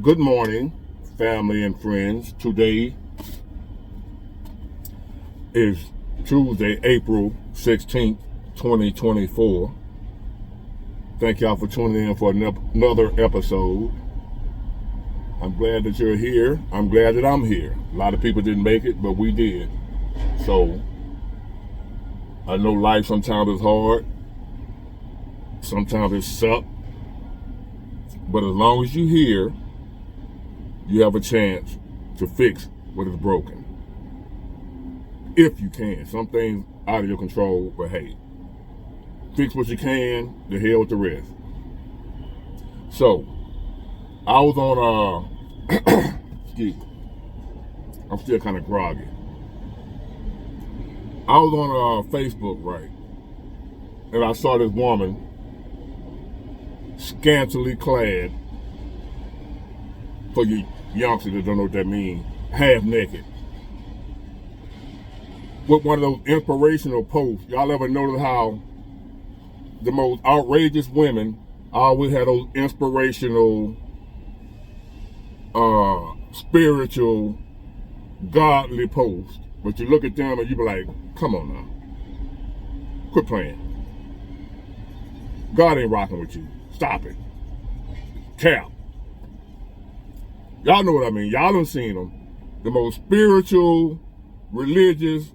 Good morning, family and friends. Today is Tuesday, April 16th, 2024. Thank y'all for tuning in for another episode. I'm glad that you're here. I'm glad that I'm here. A lot of people didn't make it, but we did. So, I know life sometimes is hard. Sometimes it sucks. But as long as you're here, you have a chance to fix what is broken. If you can. Some things out of your control, but hey, fix what you can, the hell with the rest. So, I was on, excuse me, I'm still kind of groggy. I was on Facebook, right, and I saw this woman scantily clad, for you youngsters that don't know what that means, half naked, with one of those inspirational posts. Y'all ever notice how the most outrageous women always have those inspirational, spiritual, godly posts? But you look at them and you be like, come on now, quit playing. God ain't rocking with you. Stop it. Cap. Y'all know what I mean. Y'all done seen them. The most spiritual, religious,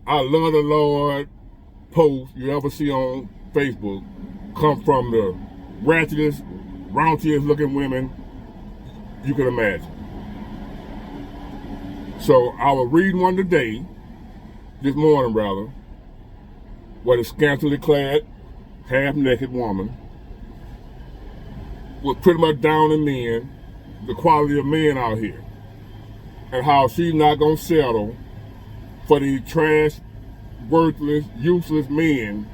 I love the Lord posts you ever see on Facebook come from the ratchetest, raunchiest looking women you can imagine. So I was reading one today, this morning rather, where the scantily clad, half naked woman was pretty much down in men, the quality of men out here, and how she's not gonna settle for these trash, worthless, useless men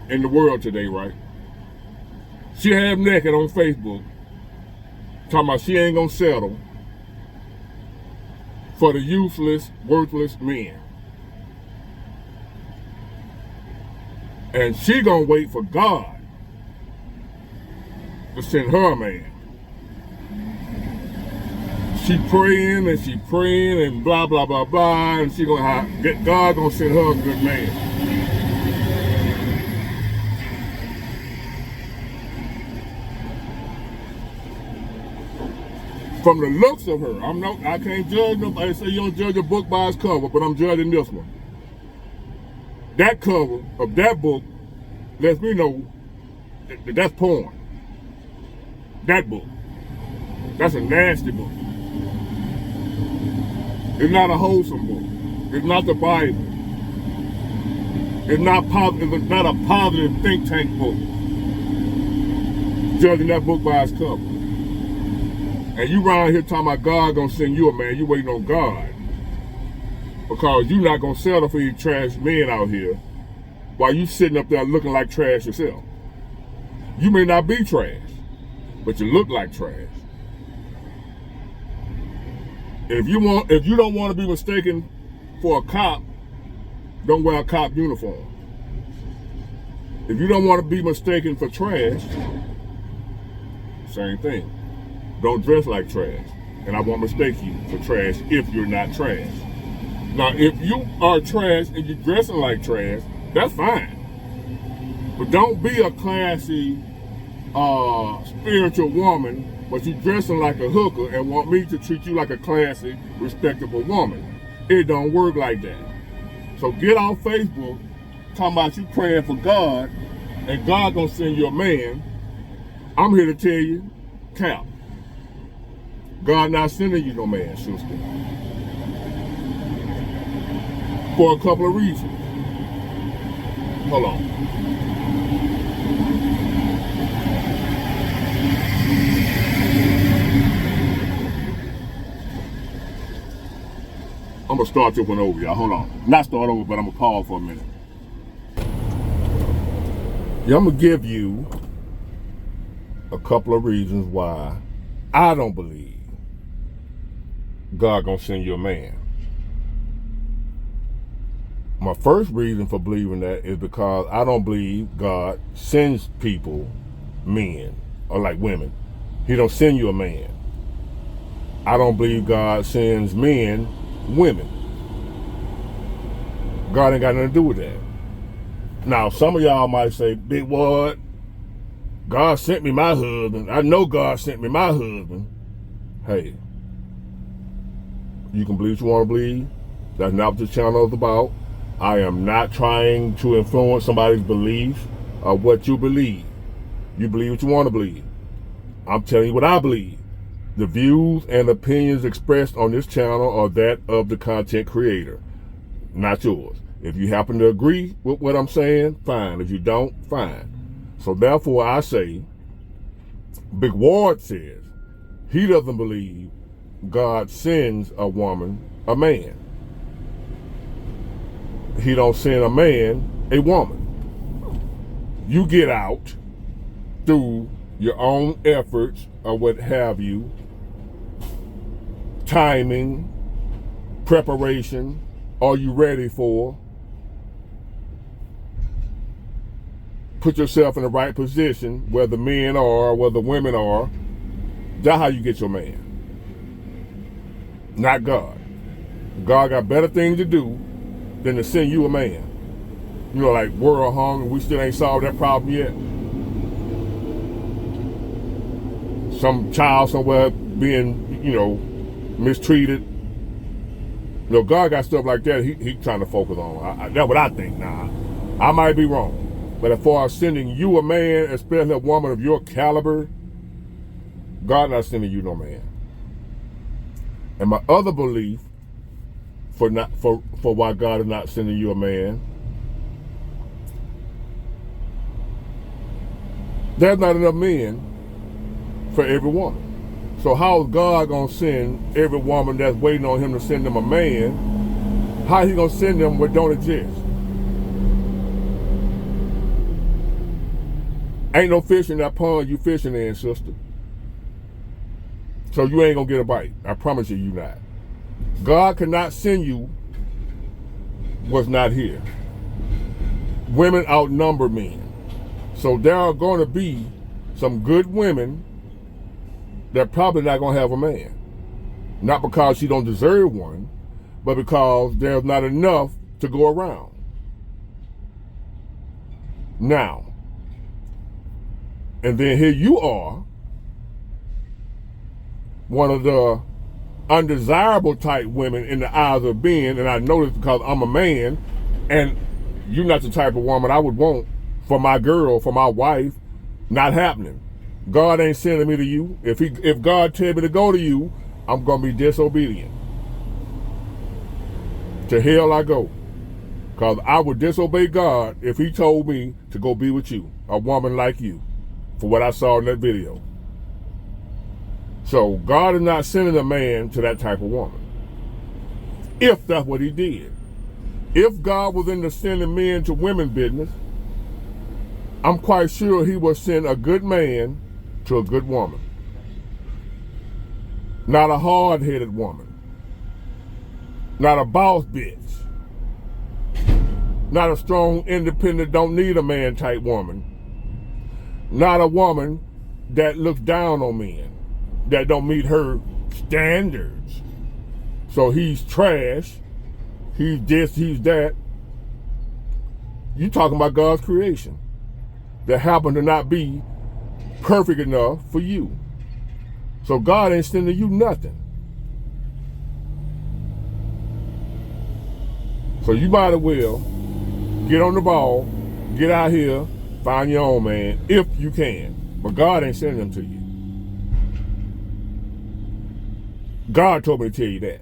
in the world today, right? She half naked on Facebook, talking about she ain't gonna settle for the useless, worthless men. And she gonna wait for God to send her a man. She praying and blah, blah, blah, blah, and God gonna send her a good man. From the looks of her, I can't judge nobody. Say you don't judge a book by its cover, but I'm judging this one. That cover of that book lets me know that that's porn. That book. That's a nasty book. It's not a wholesome book. It's not the Bible. It's not a positive think tank book. Judging that book by its cover. And you around here talking about God gonna send you a man, you waiting on God. Because you not gonna settle for these trash men out here while you sitting up there looking like trash yourself. You may not be trash, but you look like trash. If you don't want to be mistaken for a cop, don't wear a cop uniform. If you don't want to be mistaken for trash, same thing. Don't dress like trash. And I won't mistake you for trash if you're not trash. Now, if you are trash and you're dressing like trash, that's fine. But don't be a classy, spiritual woman, but you dressing like a hooker and want me to treat you like a classy, respectable woman. It don't work like that. So get off Facebook talking about you praying for God and God gonna send you a man. I'm here to tell you, cap. God not sending you no man, sister. For a couple of reasons. Hold on. I'm gonna start this one over, y'all. Hold on. Not start over, but I'm gonna pause for a minute. Yeah, I'm gonna give you a couple of reasons why I don't believe God gonna send you a man. My first reason for believing that is because I don't believe God sends people, men, or like women, He don't send you a man. I don't believe God sends men women. God ain't got nothing to do with that. Now, some of y'all might say, Big Ward, God sent me my husband. I know God sent me my husband. Hey, you can believe what you want to believe. That's not what this channel is about. I am not trying to influence somebody's beliefs or what you believe. You believe what you want to believe. I'm telling you what I believe. The views and opinions expressed on this channel are that of the content creator, not yours. If you happen to agree with what I'm saying, fine. If you don't, fine. So therefore I say, Big Ward says he doesn't believe God sends a woman a man. He don't send a man a woman. You get out through your own efforts or what have you, timing, preparation. Are you ready for? Put yourself in the right position, where the men are, where the women are. That's how you get your man. Not God. God got better things to do than to send you a man. You know, like world hunger, we still ain't solved that problem yet. Some child somewhere being, mistreated. God got stuff like that he trying to focus on. That's what I think now. I might be wrong. But as far as sending you a man, especially a woman of your caliber, God not sending you no man. And my other belief for why God is not sending you a man, there's not enough men for every woman. So how is God gonna send every woman that's waiting on him to send them a man? How he gonna send them what don't exist? Ain't no fish in that pond you fishing in, sister. So you ain't gonna get a bite. I promise you not. God cannot send you what's not here. Women outnumber men. So there are going to be some good women that probably not going to have a man. Not because she don't deserve one, but because there's not enough to go around. Now, and then here you are, one of the undesirable type women in the eyes of being, and I know this because I'm a man, and you're not the type of woman I would want for my girl, for my wife. Not happening. God ain't sending me to you. If God tell me to go to you, I'm gonna be disobedient. To hell I go. Because I would disobey God if he told me to go be with you, a woman like you, for what I saw in that video. So God is not sending a man to that type of woman. If that's what he did. If God was into sending men to women business, I'm quite sure he will send a good man to a good woman. Not a hard-headed woman. Not a boss bitch. Not a strong, independent, don't need a man type woman. Not a woman that looks down on men, that don't meet her standards. So he's trash. He's this, he's that. You talking about God's creation that happen to not be perfect enough for you. So God ain't sending you nothing. So you might as well get on the ball, get out here, find your own man, if you can. But God ain't sending them to you. God told me to tell you that.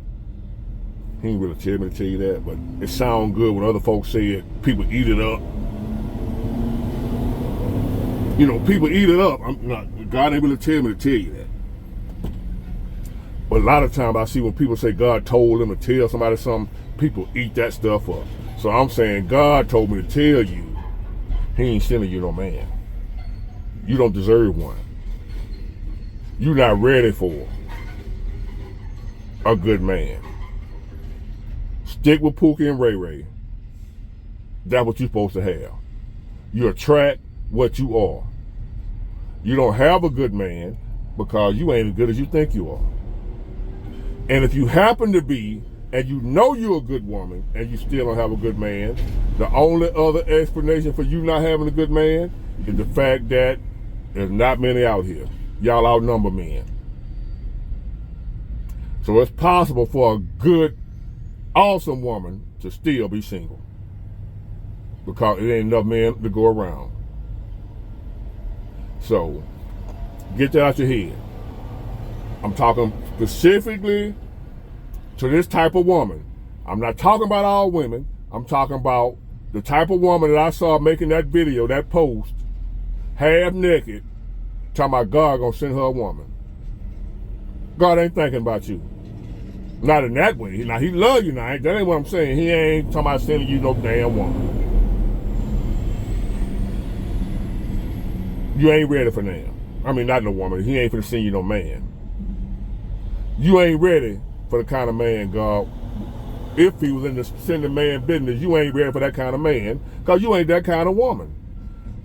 He ain't really tell me to tell you that, but it sounds good when other folks say it. People eat it up. People eat it up. God ain't really tell me to tell you that. But a lot of times I see when people say God told them to tell somebody something, people eat that stuff up. So I'm saying God told me to tell you, he ain't sending you no man. You don't deserve one. You're not ready for a good man. Stick with Pookie and Ray Ray. That's what you're supposed to have. You attract what you are. You don't have a good man. because you ain't as good as you think you are. And if you happen to be, and you know you're a good woman, and you still don't have a good man, the only other explanation for you not having a good man is the fact that there's not many out here. Y'all outnumber men. So it's possible for a good, awesome woman to still be single, because it ain't enough men to go around. So get that out your head. I'm talking specifically to this type of woman. I'm not talking about all women. I'm talking about the type of woman that I saw making that video, that post, half naked, talking about God gonna send her a woman. God ain't thinking about you. Not in that way. Now, he love you now. That ain't what I'm saying. He ain't talking about sending you no damn woman. You ain't ready for now. I mean, not no woman. He ain't finna send you no man. You ain't ready for the kind of man God, if he was in the sending man business, you ain't ready for that kind of man, because you ain't that kind of woman.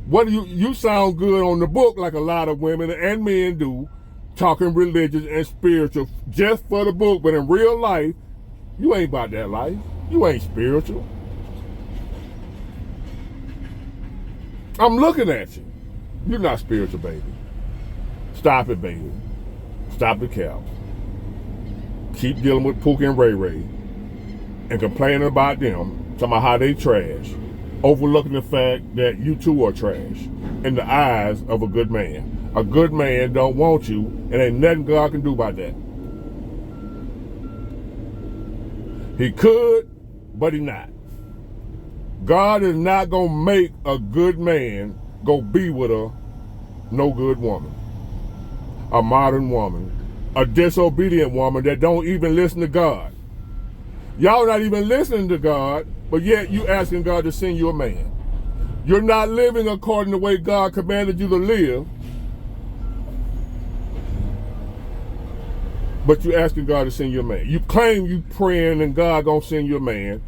What do you sound good on the book like a lot of women and men do, talking religious and spiritual just for the book, but in real life, you ain't about that life. You ain't spiritual. I'm looking at you. You're not spiritual, baby. Stop it, baby. Stop the cow. Keep dealing with Pookie and Ray Ray and complaining about them, talking about how they trash, overlooking the fact that you too are trash in the eyes of a good man. A good man don't want you, and ain't nothing God can do about that. He could, but he not. God is not gonna make a good man go be with a no good woman, a modern woman, a disobedient woman that don't even listen to God. Y'all not even listening to God, but yet you asking God to send you a man. You're not living according to the way God commanded you to live, but you asking God to send you a man. You claim you praying and God gonna send you a man,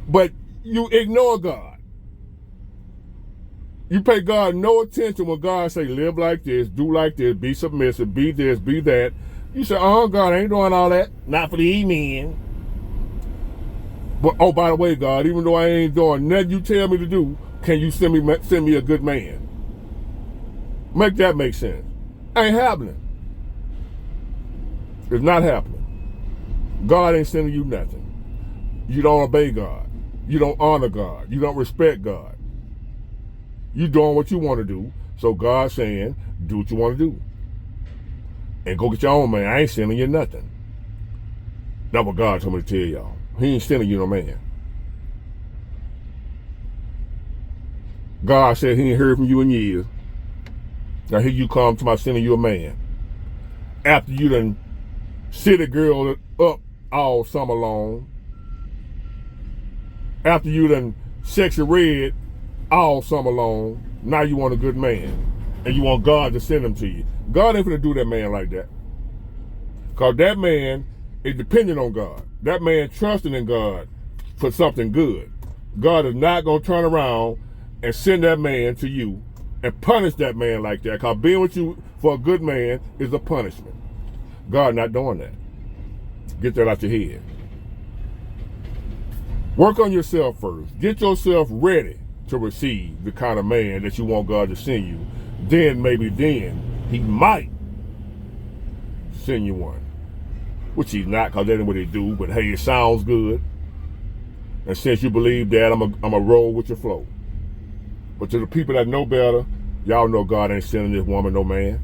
but you ignore God. You pay God no attention when God say, live like this, do like this, be submissive, be this, be that. You say, oh, God, I ain't doing all that. Not for the men. But, oh, by the way, God, even though I ain't doing nothing you tell me to do, can you send me a good man? Make that make sense. Ain't happening. It's not happening. God ain't sending you nothing. You don't obey God. You don't honor God. You don't respect God. You doing what you want to do. So God's saying, do what you want to do. And go get your own man. I ain't sending you nothing. That's what God told me to tell y'all. He ain't sending you no man. God said he ain't heard from you in years. Now here you come to my sending you a man. After you done city girl up all summer long. After you done sexy red all summer long, now you want a good man. And you want God to send him to you. God ain't gonna do that man like that. Because that man is dependent on God. That man trusting in God for something good. God is not gonna turn around and send that man to you and punish that man like that. Because being with you for a good man is a punishment. God not doing that. Get that out your head. Work on yourself first. Get yourself ready to receive the kind of man that you want God to send you. Then he might send you one. Which he's not, because that ain't what he do, but hey, it sounds good. And since you believe that, I'm a roll with your flow. But to the people that know better, y'all know God ain't sending this woman no man.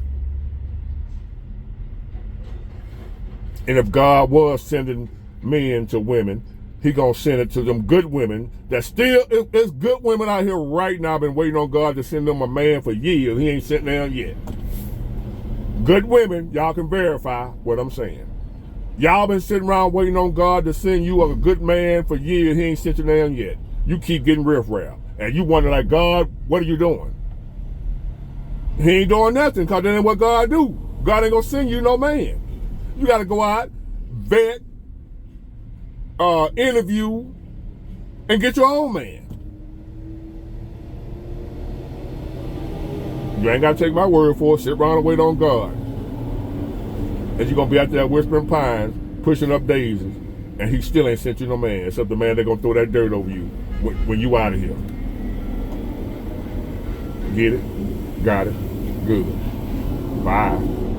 And if God was sending men to women, he gonna send it to them good women that still, there's good women out here right now been waiting on God to send them a man for years. He ain't sent down yet. Good women, y'all can verify what I'm saying. Y'all been sitting around waiting on God to send you a good man for years. He ain't sent you down yet. You keep getting riffraff. And you wonder like, God, what are you doing? He ain't doing nothing, because that ain't what God do. God ain't gonna send you no man. You gotta go out, vet, interview, and get your own man. You ain't gotta take my word for it. Sit around and wait on God. And you're gonna be out there at Whispering Pines pushing up daisies, and he still ain't sent you no man, except the man that's gonna throw that dirt over you when you out of here. Get it? Got it? Good. Bye.